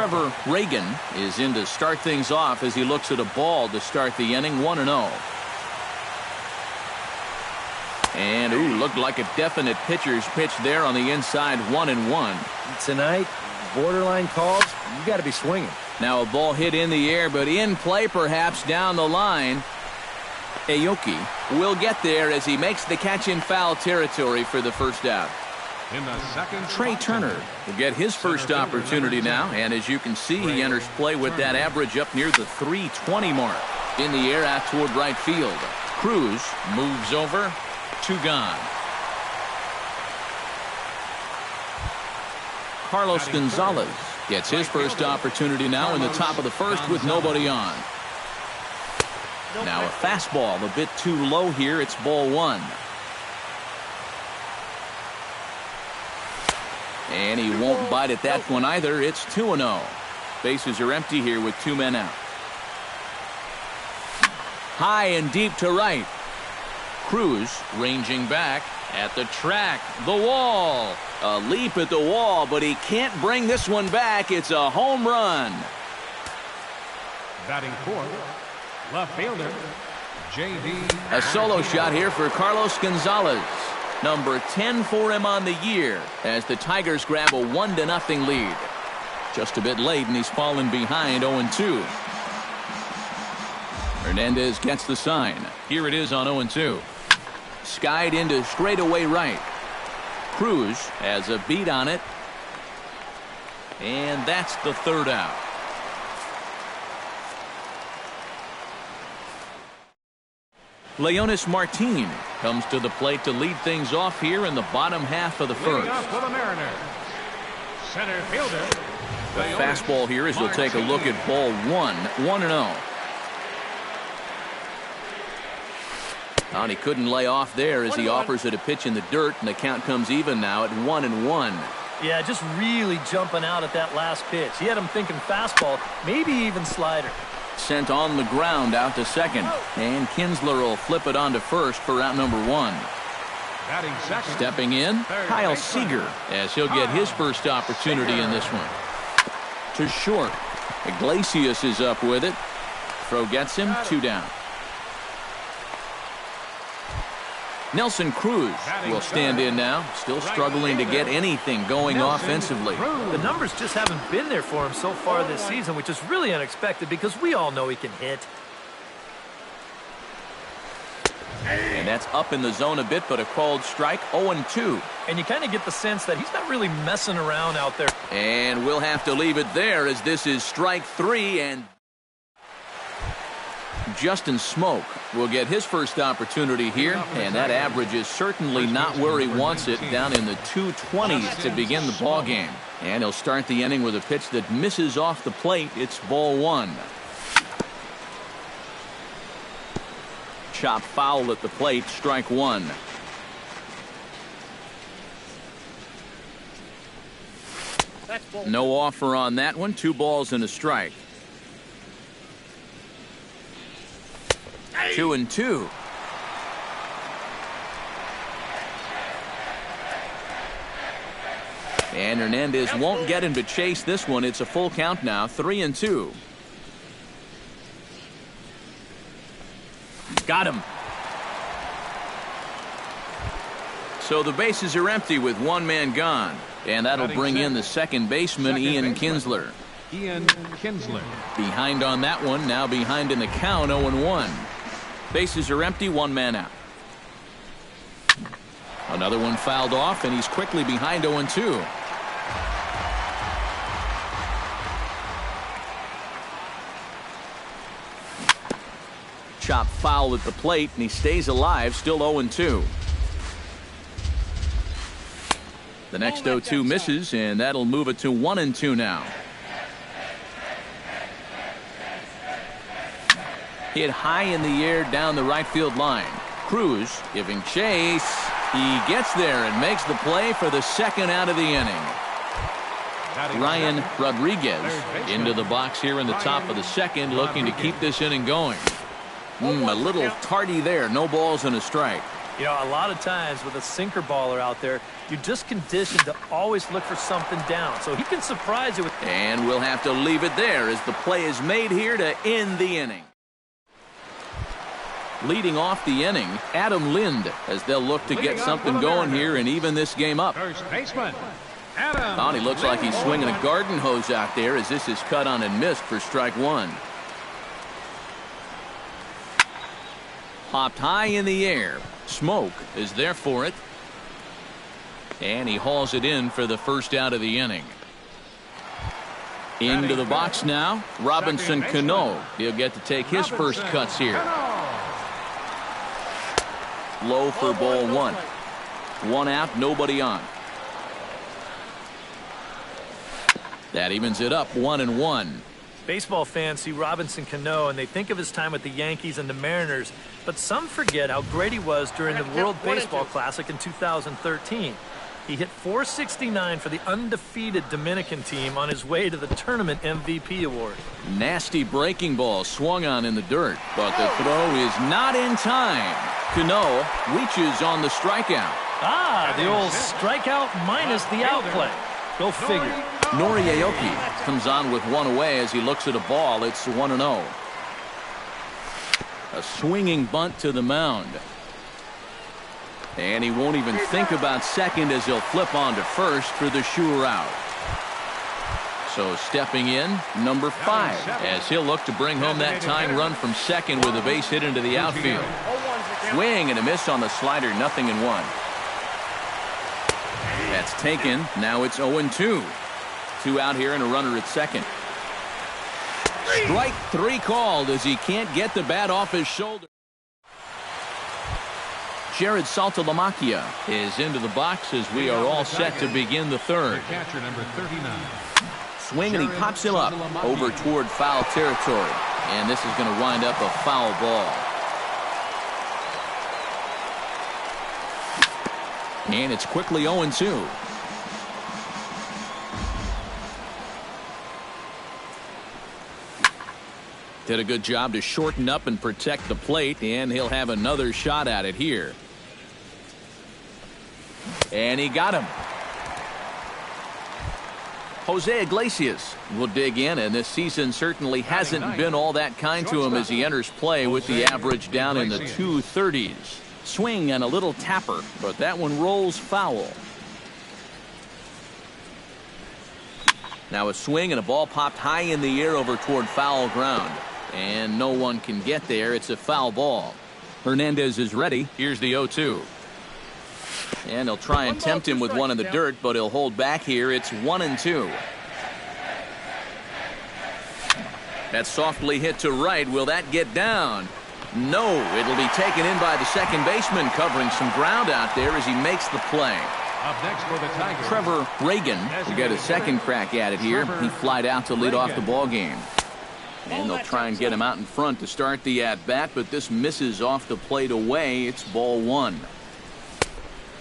Trevor Reagan is in to start things off as he looks at a ball to start the inning, 1-0. And, ooh, looked like a definite pitcher's pitch there on the inside, 1-1. Tonight, borderline calls, you got to be swinging. Now a ball hit in the air, but in play perhaps down the line. Aoki will get there as he makes the catch in foul territory for the first out. In the second, Trey Turner will get his first opportunity now, and as you can see, he enters play with that average up near the 320 mark. In the air out toward right field. Cruz moves over, 2 gone. Carlos Gonzalez gets his first opportunity now in the top of the first with nobody on. Now a fastball a bit too low here. It's ball 1. And he won't bite at that one either. It's 2-0. Bases are empty here with 2 men out. High and deep to right. Cruz ranging back at the track. The wall. A leap at the wall, but he can't bring this one back. It's a home run. batting fourth, left fielder, J.D. A solo shot here for Carlos Gonzalez. Number 10 for him on the year as the Tigers grab a 1-0 lead. Just a bit late, and he's fallen behind 0-2. Hernandez gets the sign. Here it is on 0-2. Skied into straightaway right. Cruz has a beat on it. And that's the third out. Leonis Martin comes to the plate to lead things off here in the bottom half of the first. For the Mariners, center fielder. The fastball here as we'll take a look at ball 1, 1-0. And he couldn't lay off there as he offers it a pitch in the dirt, and the count comes even now at 1-1. Yeah, just really jumping out at that last pitch. He had him thinking fastball, maybe even slider. Sent on the ground out to second, and Kinsler will flip it on to first for out number 1. Batting second. Stepping in, Kyle Seager, as he'll get his first opportunity in this one. To short. Iglesias is up with it. Throw gets him, 2 down. Nelson Cruz will stand in now, still struggling to get anything going offensively. The numbers just haven't been there for him so far this season, which is really unexpected because we all know he can hit. And that's up in the zone a bit, but a called strike, 0-2. And you kind of get the sense that he's not really messing around out there. And we'll have to leave it there as this is strike 3, and Justin Smoke will get his first opportunity here, and that average is certainly not where he wants it, down in the 220s to begin the ball game. And he'll start the inning with a pitch that misses off the plate. It's ball 1. Chop foul at the plate, strike 1. No offer on that one. 2 balls and a strike. 2-2. And Hernandez won't get him to chase this one. It's a full count now, 3-2. Got him. So the bases are empty with 1 man gone, and that'll bring in the second baseman, Ian Kinsler. Ian Kinsler. Behind on that one, now behind in the count, 0-1. Bases are empty, 1 man out. Another one fouled off, and he's quickly behind 0-2. Chop foul at the plate, and he stays alive, still 0-2. The next 0-2 misses, and that'll move it to 1-2 now. Hit high in the air down the right field line. Cruz giving chase. He gets there and makes the play for the second out of the inning. Ryan Rodriguez into the box here in the top of the second, looking to keep this inning going. A little tardy there. No balls and a strike. You know, a lot of times with a sinker baller out there, you're just conditioned to always look for something down. So he can surprise you with... And we'll have to leave it there as the play is made here to end the inning. Leading off the inning, Adam Lind, as they'll look to get something going here and even this game up. First baseman, Adam. Oh, he looks like he's swinging a garden hose out there as this is cut on and missed for strike one. Popped high in the air. Smoke is there for it. And he hauls it in for the first out of the inning. Into the box now, Robinson Cano. He'll get to take his first cuts here. Low for ball one. One out, nobody on. That evens it up 1-1. Baseball fans see Robinson Cano and they think of his time with the Yankees and the Mariners, but some forget how great he was during the World Baseball Classic in 2013. He hit .469 for the undefeated Dominican team on his way to the tournament MVP award. Nasty breaking ball swung on in the dirt, but the throw is not in time. Cano reaches on the strikeout. Ah, the old strikeout minus the outplay. Go figure. Nori Aoki comes on with one away as he looks at a ball. It's 1-0. A swinging bunt to the mound. And he won't even think about second as he'll flip on to first for the sure out. So stepping in, number 5, as he'll look to bring home that tying run from second with a base hit into the outfield. Swing and a miss on the slider, 0-1. That's taken. Now it's 0-2. 2 out here and a runner at second. Strike 3 called as he can't get the bat off his shoulder. Jared Saltalamacchia is into the box as we are all set to begin the third. Catcher number 39. Swing and he pops him up over toward foul territory. And this is going to wind up a foul ball. And it's quickly 0-2. Did a good job to shorten up and protect the plate, and he'll have another shot at it here. And he got him. Jose Iglesias will dig in, and this season certainly hasn't been all that kind to him as he enters play with the average down in the 230s. Swing and a little tapper, but that one rolls foul. Now a swing and a ball popped high in the air over toward foul ground. And no one can get there. It's a foul ball. Hernandez is ready. Here's the 0-2. And he'll try and tempt him with one in the dirt, but he'll hold back here. It's 1-2. That's softly hit to right. Will that get down? No, it'll be taken in by the second baseman, covering some ground out there as he makes the play. Up next for the Tigers, Trevor Reagan will get a second crack at it here. He flied out to lead off the ball game. And they'll try and get him out in front to start the at-bat, but this misses off the plate away. It's ball one.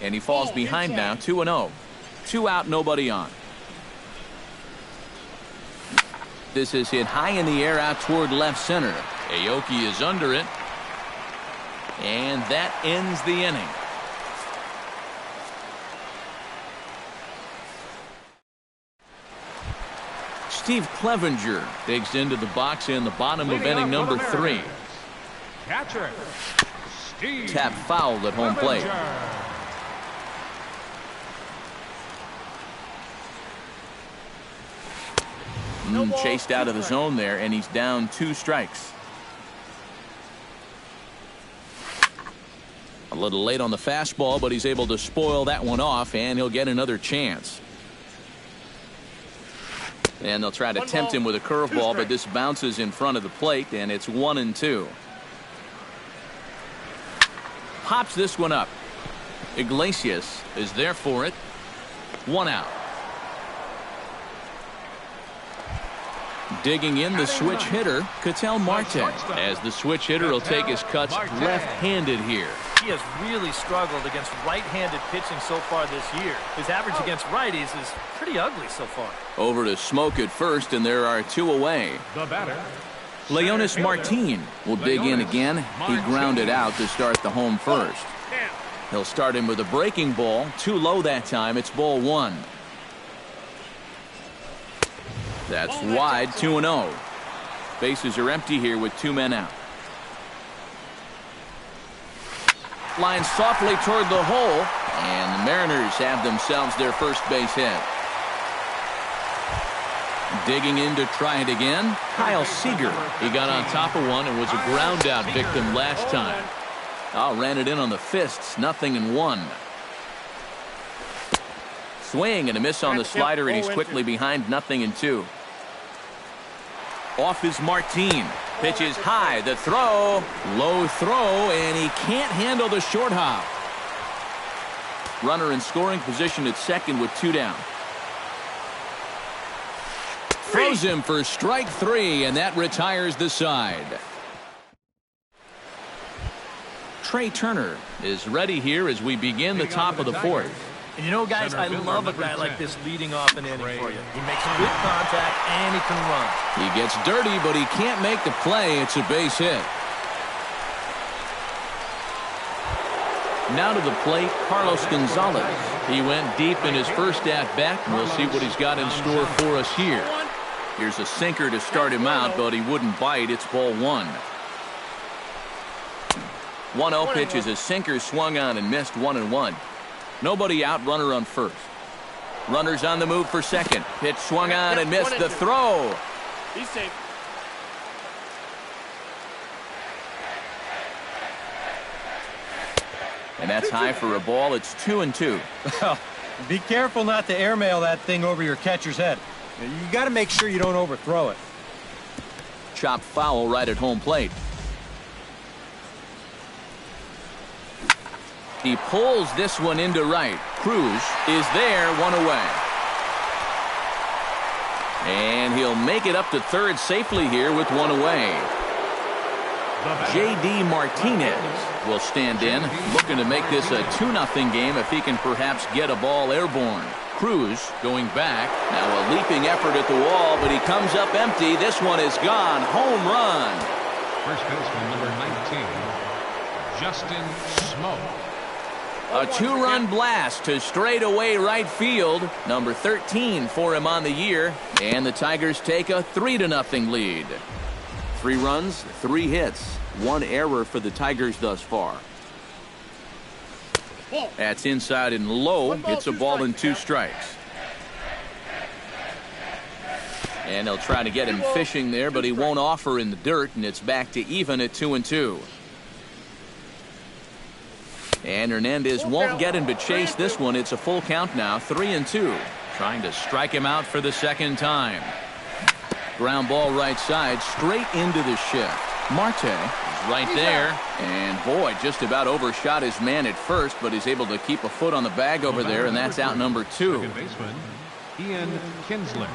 And he falls behind now, 2-0. 2 out, nobody on. This is hit high in the air out toward left center. Aoki is under it. And that ends the inning. Steve Clevenger digs into the box in the bottom of inning number 3. catcher, Steve. Tap fouled at home plate. Chased out of the zone there, and he's down 2 strikes. A little late on the fastball, but he's able to spoil that one off, and he'll get another chance. And they'll try to tempt him with a curveball, but this bounces in front of the plate, and it's 1-2. Pops this one up. Iglesias is there for it. 1 out. Digging in the switch hitter, Ketel Marte, as the switch hitter will take his cuts left-handed here. He has really struggled against right-handed pitching so far this year. His average against righties is pretty ugly so far. Over to Smoke at first, and there are 2 away. The batter, Leonis Martin will dig in again. He grounded out to start the home first. He'll start him with a breaking ball. Too low that time. It's ball 1. That's wide, 2-0. Bases are empty here with 2 men out. Line softly toward the hole, and the Mariners have themselves their first base hit. Digging in to try it again, Kyle Seager. He got on top of one and was a ground out victim last time. Ran it in on the fists, 0-1. Swing and a miss on the slider, and he's quickly behind 0-2. Off is Martin. Pitches high. The throw. Low throw, and he can't handle the short hop. Runner in scoring position at second with 2 down. Throws him for strike 3, and that retires the side. Trey Turner is ready here as we begin the top of the 4th. And you know, guys, I love a guy like this leading off an inning for you. He makes good contact and he can run. He gets dirty, but he can't make the play. It's a base hit. Now to the plate, Carlos Gonzalez. He went deep in his first at-bat, and we'll see what he's got in store for us here. Here's a sinker to start him out, but he wouldn't bite. It's ball 1. 1-0 pitch is a sinker swung on and missed, 1-1. Nobody out, runner on first. Runners on the move for second. Pitch swung on and missed. The throw. He's safe. And that's high for a ball. It's 2-2. Well, be careful not to airmail that thing over your catcher's head. You got to make sure you don't overthrow it. Chopped foul right at home plate. He pulls this one into right. Cruz is there, 1 away. And he'll make it up to third safely here with 1 away. J.D. Martinez will stand in, looking to make this a 2-0 game if he can perhaps get a ball airborne. Cruz going back. Now a leaping effort at the wall, but he comes up empty. This one is gone. Home run. First baseman number 19, Justin Smoke. A 2-run blast to straightaway right field. Number 13 for him on the year. And the Tigers take a 3-0 lead. 3 runs, 3 hits, 1 error for the Tigers thus far. That's inside and low. It's a ball and 2 strikes. And they'll try to get him fishing there, but he won't offer in the dirt, and it's back to even at 2-2. And Hernandez won't get him to chase this one. It's a full count now, 3-2. Trying to strike him out for the second time. Ground ball right side, straight into the shift. Marte is right there. And boy, just about overshot his man at first, but he's able to keep a foot on the bag over there, and that's out number 2. Second baseman, Ian Kinsler.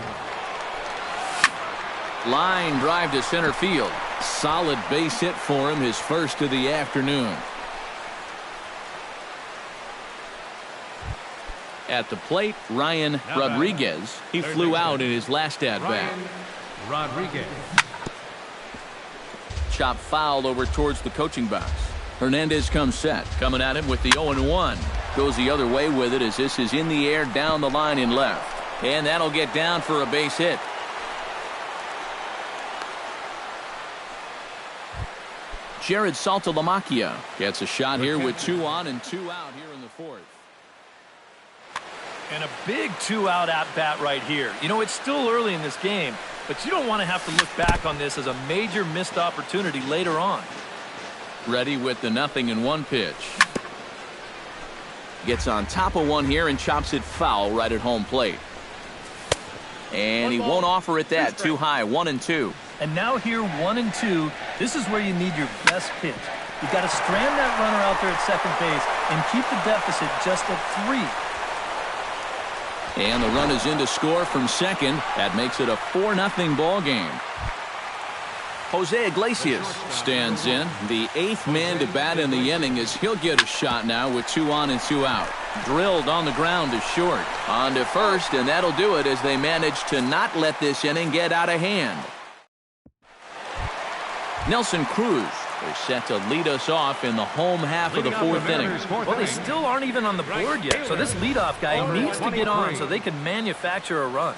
Line drive to center field. Solid base hit for him, his first of the afternoon. At the plate, Ryan Rodriguez. He flew out in his last at-bat. Rodriguez. Chop fouled over towards the coaching box. Hernandez comes set. Coming at him with the 0-1. Goes the other way with it as this is in the air down the line and left. And that'll get down for a base hit. Jared Saltalamacchia gets a shot here with 2 on and 2 out here in the 4th. And a big 2-out at-bat right here. You know, it's still early in this game, but you don't want to have to look back on this as a major missed opportunity later on. Ready with the 0-1 pitch. Gets on top of one here and chops it foul right at home plate. And he won't offer it that. Too high, 1-2. And now here, 1-2. This is where you need your best pitch. You've got to strand that runner out there at second base and keep the deficit just at 3. And the run is in to score from second. That makes it a 4-0 ball game. Jose Iglesias stands in. The 8th man to bat in the inning as he'll get a shot now with 2 on and 2 out. Drilled on the ground to short. On to first, and that'll do it as they manage to not let this inning get out of hand. Nelson Cruz They're set to lead us off in the home half of the fourth inning. Well, they still aren't even on the board yet, so this leadoff guy needs to get on so they can manufacture a run.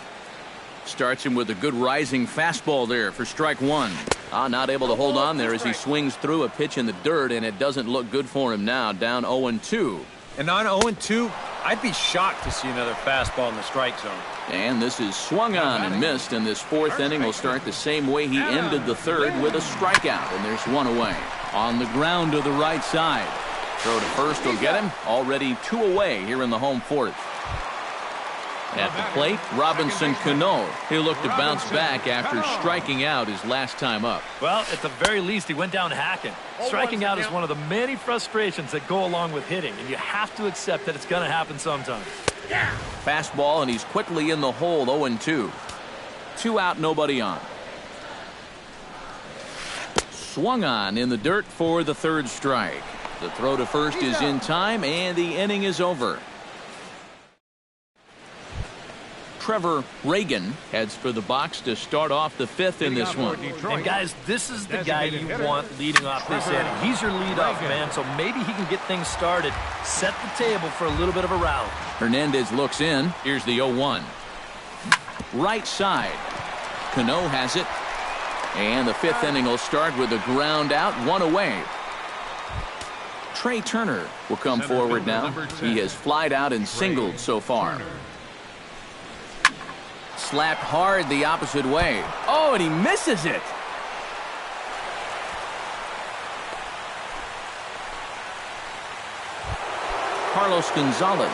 Starts him with a good rising fastball there for strike one. Not able to hold on there as he swings through a pitch in the dirt, and it doesn't look good for him now, down 0-2. And on 0-2, I'd be shocked to see another fastball in the strike zone. And this is swung on and missed, and this fourth inning will start the same way he ended the third with a strikeout, and there's one away. On the ground to the right side. Throw to first will get him. Already 2 away here in the home fourth. At the plate, Robinson Cano. He'll look to bounce back after striking out his last time up. Well, at the very least, he went down hacking. Striking out is one of the many frustrations that go along with hitting, and you have to accept that it's going to happen sometime. Fastball, and he's quickly in the hole, 0-2. 2 out, nobody on. Swung on in the dirt for the third strike. The throw to first is in time, and the inning is over. Trevor Reagan heads for the box to start off the fifth in this one. And guys, this is the guy you want leading off this inning. He's your leadoff man, so maybe he can get things started, set the table for a little bit of a rally. Hernandez looks in. Here's the 0-1. Right side. Cano has it. And the fifth inning will start with a ground out, 1 away. Trey Turner will come forward now. He has flied out and singled so far. Slapped hard the opposite way. Oh, and he misses it. Carlos Gonzalez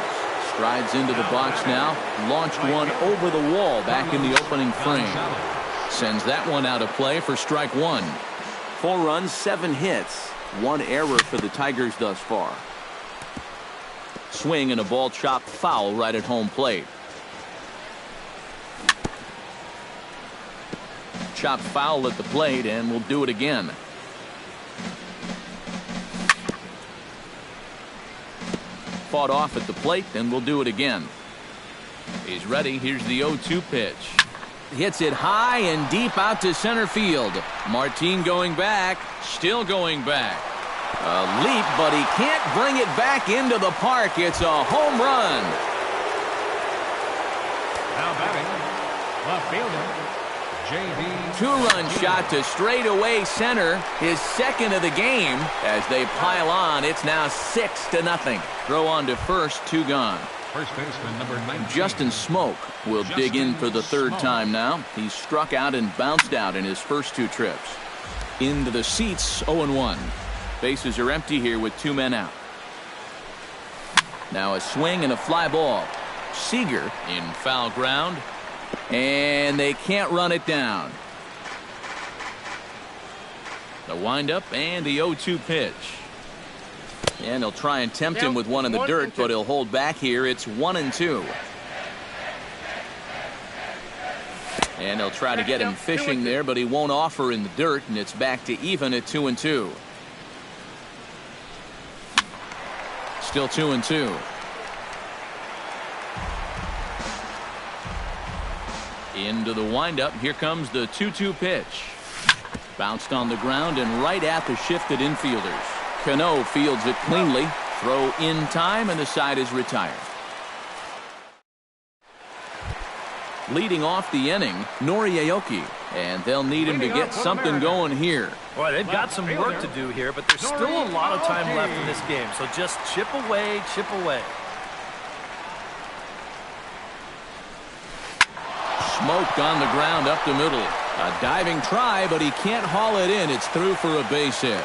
strides into the box now. Launched one over the wall back in the opening frame. Sends that one out of play for strike one. 4 runs, 7 hits. 1 error for the Tigers thus far. Swing and a ball chopped foul right at home plate. Chopped foul at the plate, and we'll do it again. Fought off at the plate, and we'll do it again. He's ready. Here's the 0-2 pitch. Hits it high and deep out to center field. Martin going back, still going back. A leap, but he can't bring it back into the park. It's a home run. Now batting, left fielder. 2-run shot to straightaway center, his second of the game. As they pile on, it's now 6-0. Throw on to first, 2 gone. First baseman number 19. Justin Smoke will dig in for the third time now. He struck out and bounced out in his first 2 trips. Into the seats, 0-1. Bases are empty here with 2 men out. Now a swing and a fly ball. Seager in foul ground. And they can't run it down. The windup and the 0-2 pitch. And they'll try and tempt him with one in the dirt, but he'll hold back here. It's 1-2. And they'll try to get him fishing there, but he won't offer in the dirt, and it's back to even at 2-2. Still 2-2. Into the windup. Here comes the 2-2 pitch. Bounced on the ground and right at the shifted infielders. Cano fields it cleanly. Throw in time, and the side is retired. Leading off the inning, Nori Aoki. And they'll need him to get something going here. Boy, they've got some work to do here, but there's still a lot of time left in this game. So just chip away, chip away. Smoke on the ground up the middle. A diving try, but he can't haul it in. It's through for a base hit.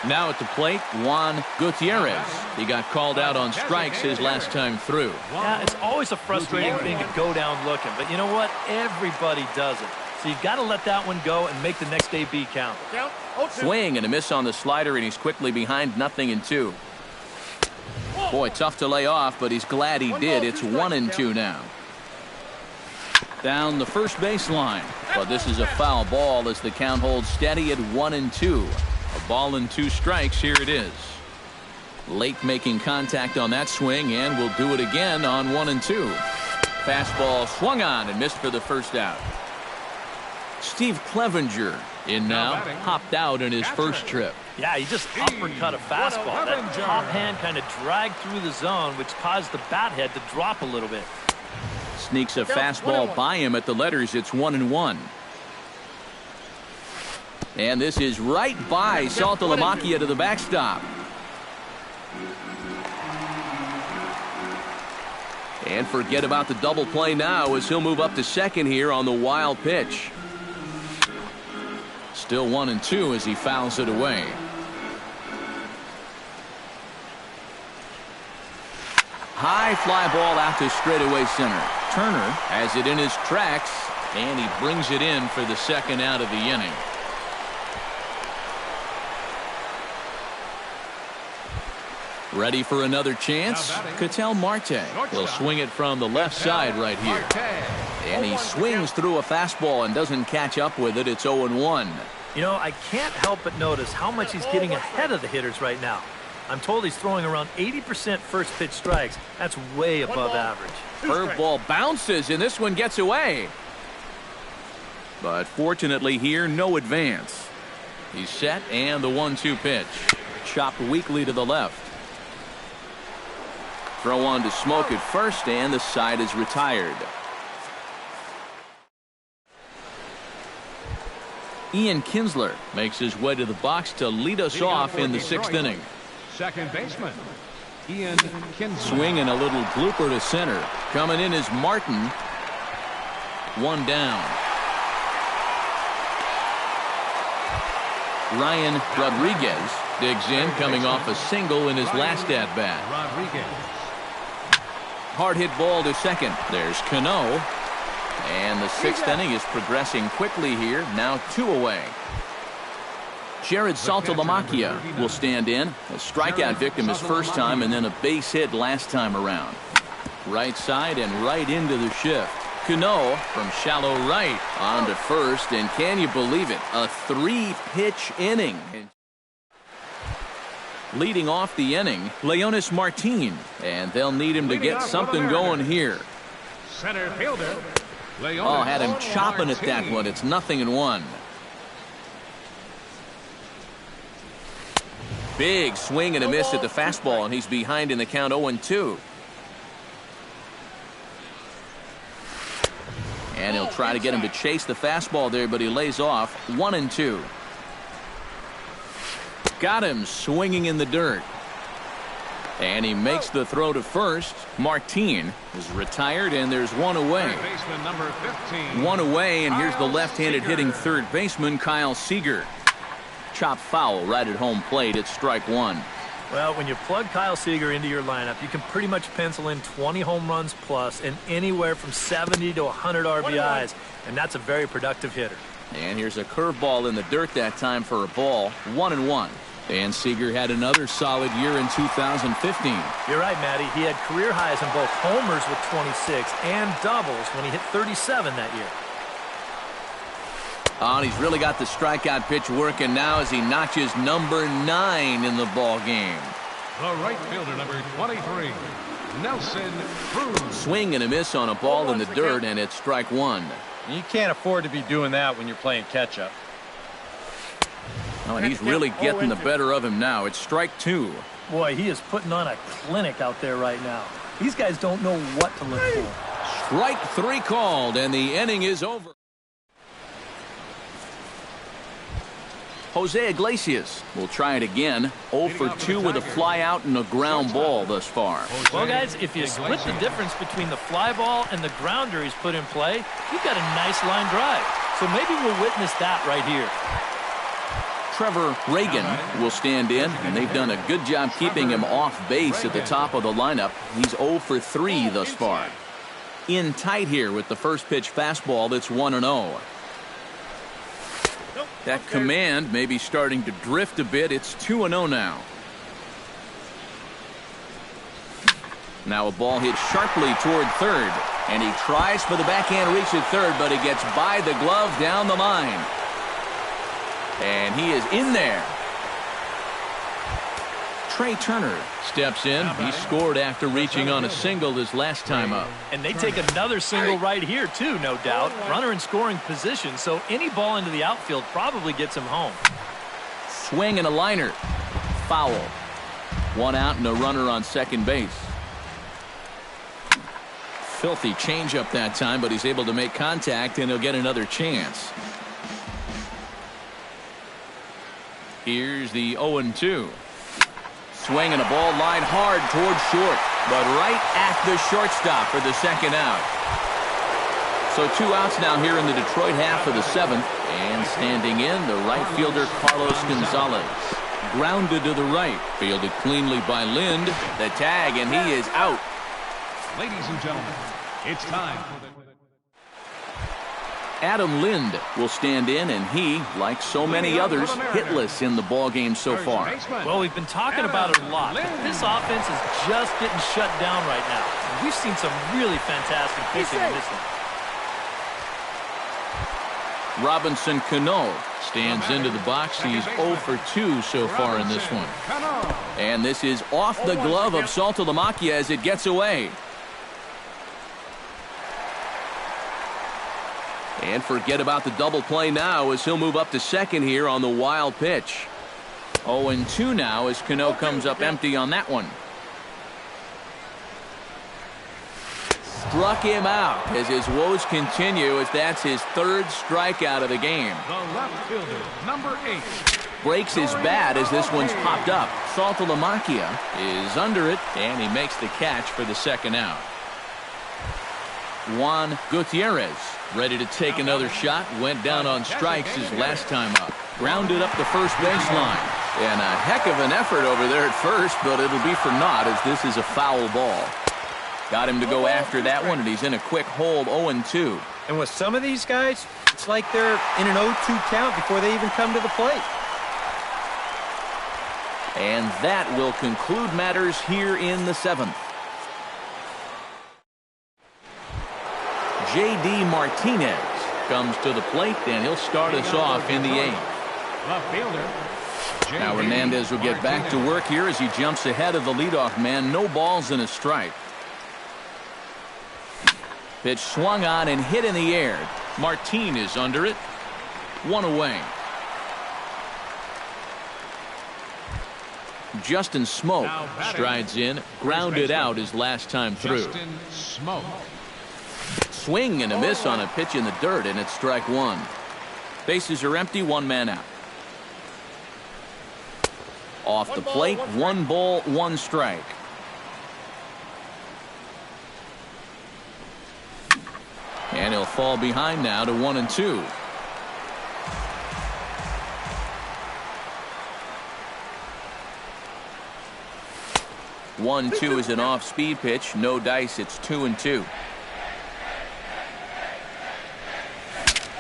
Now at the plate, Juan Gutierrez. He got called out on strikes his last time through. Yeah, it's always a frustrating thing to go down looking, but you know what? Everybody does it. So you've got to let that one go and make the next AB count. Swing and a miss on the slider, and he's quickly behind 0-2. Boy, tough to lay off, but he's glad he did. It's 1-2 now. Down the first base line. But this is a foul ball as the count holds steady at 1-2. A ball and 2 strikes. Here it is. Lake making contact on that swing, and will do it again on 1-2. Fastball swung on and missed for the first out. Steve Clevenger in now, popped out in his first trip. Yeah, he just uppercut a fastball. That top hand kind of dragged through the zone, which caused the bat head to drop a little bit. Sneaks a fastball by him at the letters. It's 1-1. And this is right by Saltalamacchia to the backstop. And forget about the double play now as he'll move up to second here on the wild pitch. Still 1-2 as he fouls it away. High fly ball out to straightaway center. Turner has it in his tracks, and he brings it in for the second out of the inning. Ready for another chance? Ketel Marte will swing it from the left side right here. And he swings through a fastball and doesn't catch up with it. It's 0-1. You know, I can't help but notice how much he's getting ahead of the hitters right now. I'm told he's throwing around 80% first pitch strikes. That's way above average. Curveball bounces, and this one gets away. But fortunately here, no advance. He's set, and the 1-2 pitch. Chopped weakly to the left. Throw on to Smoke at first, and the side is retired. Ian Kinsler makes his way to the box to lead us off in the sixth inning. Second baseman, Ian Kinsler. Swinging a little blooper to center. Coming in is Martin. One down. Ryan Rodriguez digs in, coming off a single in his last at-bat. Rodriguez. Hard hit ball to second. There's Cano. And the sixth inning is progressing quickly here. Now 2 away. Jared Saltalamacchia will stand in. A strikeout victim his first time, and then a base hit last time around. Right side and right into the shift. Cano from shallow right on to first, and can you believe it? A 3-pitch inning. Leading off the inning, Leonis Martin, and they'll need him to get something going here. Center fielder. Oh, had him chopping at that one. It's 0-1. Big swing and a miss at the fastball, and he's behind in the count 0-2. And he'll try to get him to chase the fastball there, but he lays off. 1-2. Got him swinging in the dirt. And he makes the throw to first. Martin is retired, and there's one away. Baseman number 15. One away, and here's the left-handed hitting third baseman, Kyle Seager. Chopped foul right at home plate. It's strike one. Well, when you plug Kyle Seager into your lineup, you can pretty much pencil in 20 home runs plus and anywhere from 70 to 100 RBIs, and that's a very productive hitter. And here's a curveball in the dirt that time for a ball. 1-1. And Seager had another solid year in 2015. You're right, Matty. He had career highs in both homers with 26 and doubles when he hit 37 that year. Oh, and he's really got the strikeout pitch working now as he notches number 9 in the ball game. The right fielder, number 23, Nelson Cruz. Swing and a miss on a ball in the dirt, and it's strike one. You can't afford to be doing that when you're playing catch-up. Oh, and he's really getting the better of him now. It's strike two. Boy, he is putting on a clinic out there right now. These guys don't know what to look for. Strike three called, and the inning is over. Jose Iglesias will try it again. 0 for 2 with a fly out and a ground ball thus far. Well, guys, if you split the difference between the fly ball and the grounder he's put in play, you've got a nice line drive. So maybe we'll witness that right here. Trevor Reagan will stand in, and they've done a good job keeping him off base at the top of the lineup. He's 0 for 3 thus far. In tight here with the first pitch fastball that's 1-0. That command may be starting to drift a bit. It's 2-0 now. Now a ball hit sharply toward third, and he tries for the backhand reach at third, but he gets by the glove down the line. And he is in there. Turner steps in. He scored after reaching on a single his last time up. And they take another single right here, too, no doubt. Runner in scoring position, so any ball into the outfield probably gets him home. Swing and a liner. Foul. One out and a runner on second base. Filthy changeup that time, but he's able to make contact, and he'll get another chance. Here's the 0-2. Swing and a ball line hard towards short, but right at the shortstop for the second out. So 2 outs now here in the Detroit half of the 7th, and standing in, the right fielder Carlos Gonzalez. Grounded to the right, fielded cleanly by Lind. The tag, and he is out. Ladies and gentlemen, it's time for the... Adam Lind will stand in, and he, like so many others, hitless in the ballgame so far. Well, we've been talking about it a lot, but this offense is just getting shut down right now. And we've seen some really fantastic pitching in this one. Robinson Cano stands into the box. He's 0 for 2 so far in this one. And this is off the glove of Saltalamacchia as it gets away. And forget about the double play now as he'll move up to second here on the wild pitch. 0-2 now as Cano comes up empty on that one. Struck him out as his woes continue as that's his 3rd strikeout of the game. The left fielder, number 8. Breaks his bat as this one's popped up. Saltalamacchia is under it, and he makes the catch for the second out. Juan Gutierrez ready to take another shot. Went down on strikes his last time up. Grounded up the first baseline. And a heck of an effort over there at first, but it'll be for naught as this is a foul ball. Got him to go after that one, and he's in a quick hold, 0-2. And with some of these guys, it's like they're in an 0-2 count before they even come to the plate. And that will conclude matters here in the 7th. J.D. Martinez comes to the plate, and he'll start us off in the 8th. Now Hernandez will get back to work here as he jumps ahead of the leadoff man. No balls and a strike. Pitch swung on and hit in the air. Martinez under it. 1 away. Justin Smoke strides in, grounded out his last time through. Swing and a miss on a pitch in the dirt, and it's strike 1. Bases are empty, 1 man out. Off the plate, 1 ball, 1 strike. And he'll fall behind now to 1-2. One, 2 is an off-speed pitch. No dice. It's 2-2.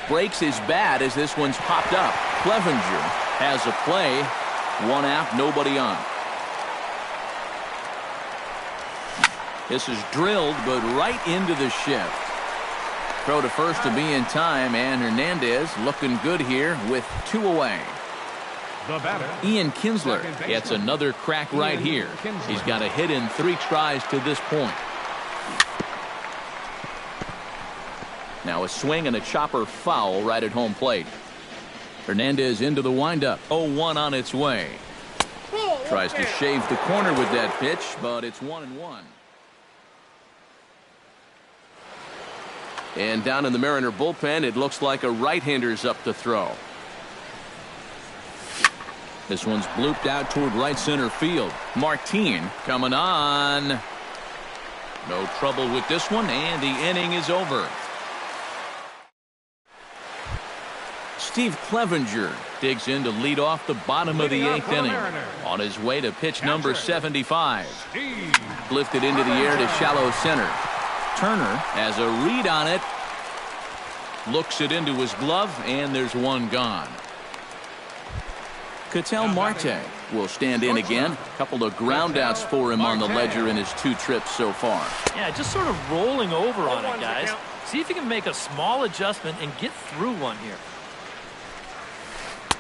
Breaks his bat as this one's popped up. Clevenger has a play. 1 out, nobody on. This is drilled, but right into the shift. Throw to first to be in time, and Hernandez looking good here with 2 away. Ian Kinsler gets another crack right here. He's got a hit in 3 tries to this point. Now a swing and a chopper foul right at home plate. Hernandez into the windup. 0-1 on its way. Tries to shave the corner with that pitch, but it's 1-1. And down in the Mariner bullpen, it looks like a right-hander's up to throw. This one's blooped out toward right center field. Martin coming on. No trouble with this one, and the inning is over. Steve Clevenger digs in to lead off the bottom of the 8th inning. On his way to pitch number 75. Lifted into the air to shallow center. Turner has a read on it. Looks it into his glove, and there's 1 gone. Ketel Marte will stand in again. A couple of groundouts for him on the ledger in his 2 trips so far. Yeah, just sort of rolling over on it, guys. See if he can make a small adjustment and get through one here.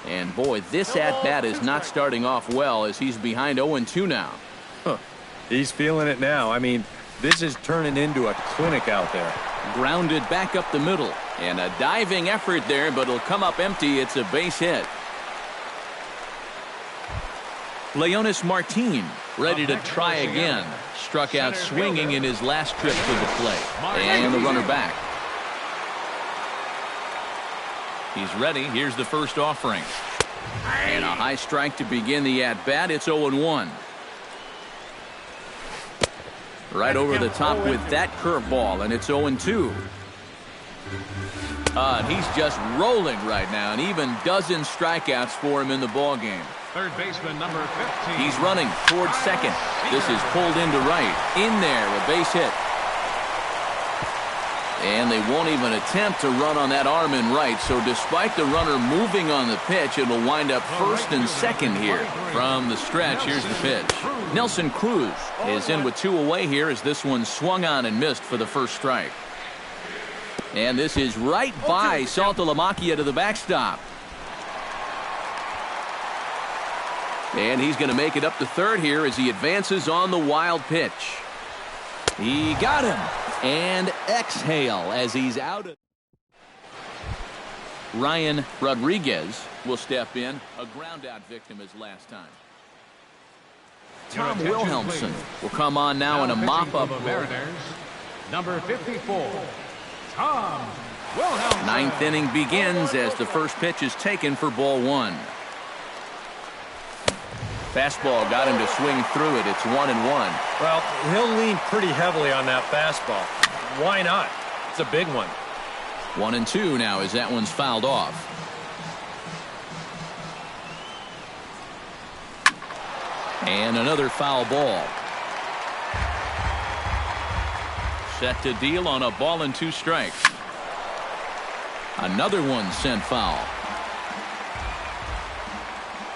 And boy, this at-bat is not starting off well as he's behind 0-2 now. He's feeling it now. I mean, this is turning into a clinic out there. Grounded back up the middle. And a diving effort there, but it'll come up empty. It's a base hit. Leonis Martin ready to try again. Struck out swinging in his last trip to the plate. And the runner back. He's ready. Here's the first offering. And a high strike to begin the at-bat. It's 0-1. Right over the top with that curveball, and it's 0-2. And he's just rolling right now, and even dozen strikeouts for him in the ballgame. Third baseman number 15. He's running towards second. This is pulled into right. In there, a base hit. And they won't even attempt to run on that arm in right, so despite the runner moving on the pitch, it'll wind up first and second here. From the stretch, here's the pitch. Nelson Cruz is in with 2 away here as this one swung on and missed for the first strike. And this is right by Saltalamacchia to the backstop. And he's going to make it up to third here as he advances on the wild pitch. He got him. And exhale as he's out. Ryan Rodriguez will step in. A ground out victim his last time. Tom Wilhelmsen will come on now in a mop-up role. Number 54, Tom Wilhelmsen. Ninth inning begins as the first pitch is taken for ball 1. Fastball got him to swing through it. It's 1-1. Well, he'll lean pretty heavily on that fastball. Why not? It's a big one. 1-2 now as that one's fouled off. And another foul ball. Set to deal on a ball and 2 strikes. Another one sent foul.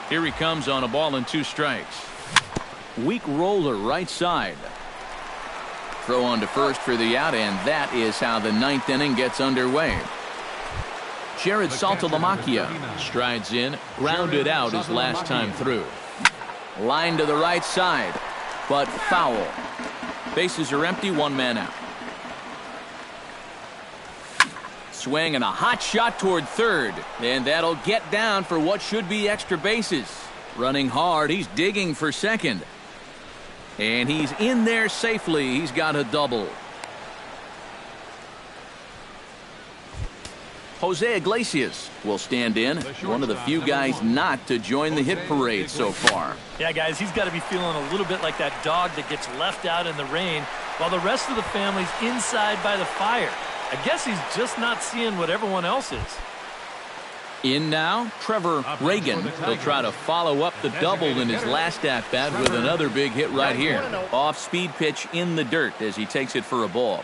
Here he comes on a ball and 2 strikes. Weak roller right side. Throw on to first for the out, and that is how the 9th inning gets underway. Jared Saltalamacchia strides in, grounded out his last time through. Line to the right side, but foul. Bases are empty, 1 man out. Swing and a hot shot toward third, and that'll get down for what should be extra bases. Running hard, he's digging for second. And he's in there safely. He's got a double. Jose Iglesias will stand in. One of the few guys not to join the hit parade so far. Yeah, guys, he's got to be feeling a little bit like that dog that gets left out in the rain while the rest of the family's inside by the fire. I guess he's just not seeing what everyone else is. In now, Trevor Reagan. He'll try to follow up the double in his last at-bat with another big hit right here. Off-speed pitch in the dirt as he takes it for a ball.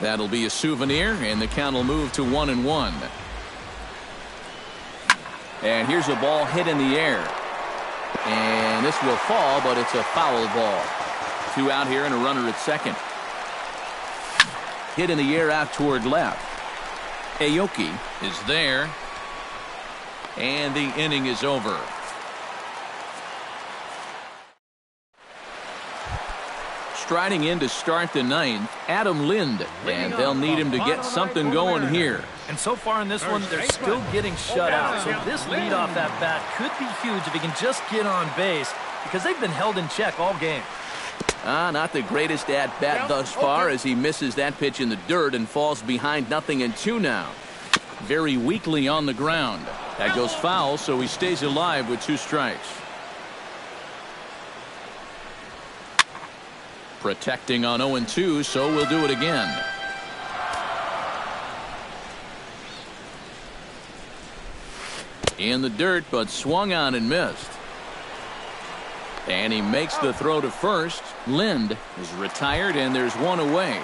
That'll be a souvenir, and the count will move to 1-1. And here's a ball hit in the air. And this will fall, but it's a foul ball. 2 out here and a runner at second. Hit in the air out toward left. Aoki is there. And the inning is over. Striding in to start the 9th, Adam Lind, and they'll need him to get something going here. And so far in this one, they're still getting shut out. So this leadoff at bat could be huge if he can just get on base, because they've been held in check all game. Not the greatest at bat thus far as he misses that pitch in the dirt and falls behind 0-2 now. Very weakly on the ground. That goes foul, so he stays alive with 2 strikes. Protecting on 0-2, so we'll do it again. In the dirt, but swung on and missed. And he makes the throw to first. Lind is retired, and there's 1 away.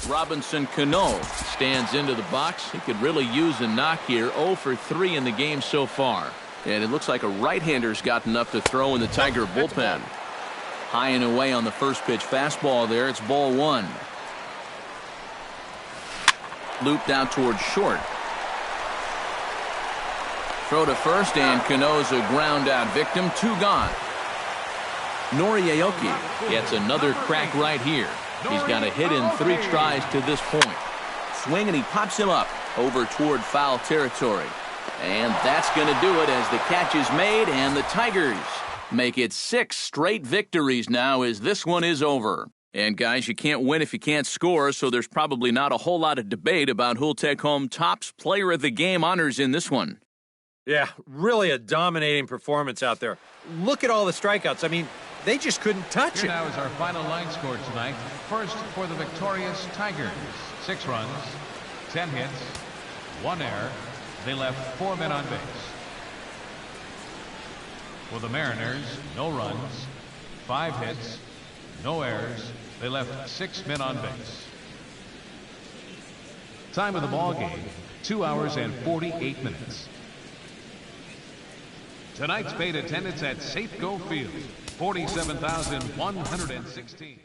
Robinson Cano stands into the box. He could really use a knock here. 0 for 3 in the game so far. And it looks like a right-hander's gotten up to throw in the Tiger bullpen. High and away on the first pitch fastball there. It's ball 1. Looped out towards short. Throw to first, and Cano's a ground-out victim. 2 gone. Noriaoki gets another crack right here. He's got a hit in 3 tries to this point. Swing, and he pops him up over toward foul territory. And that's going to do it as the catch is made, and the Tigers make it 6 straight victories now as this one is over. And guys, you can't win if you can't score, so there's probably not a whole lot of debate about who'll take home Topps Player of the Game honors in this one. Yeah, really a dominating performance out there. Look at all the strikeouts. I mean, they just couldn't touch Here it. now is our final line score tonight. First for the victorious Tigers. 6 runs, 10 hits, 1 error. They left 4 men on base. For the Mariners, no runs, 5 hits, no errors. They left 6 men on base. Time of the ball game, 2 hours and 48 minutes. Tonight's paid attendance at Safeco Field, 47,116.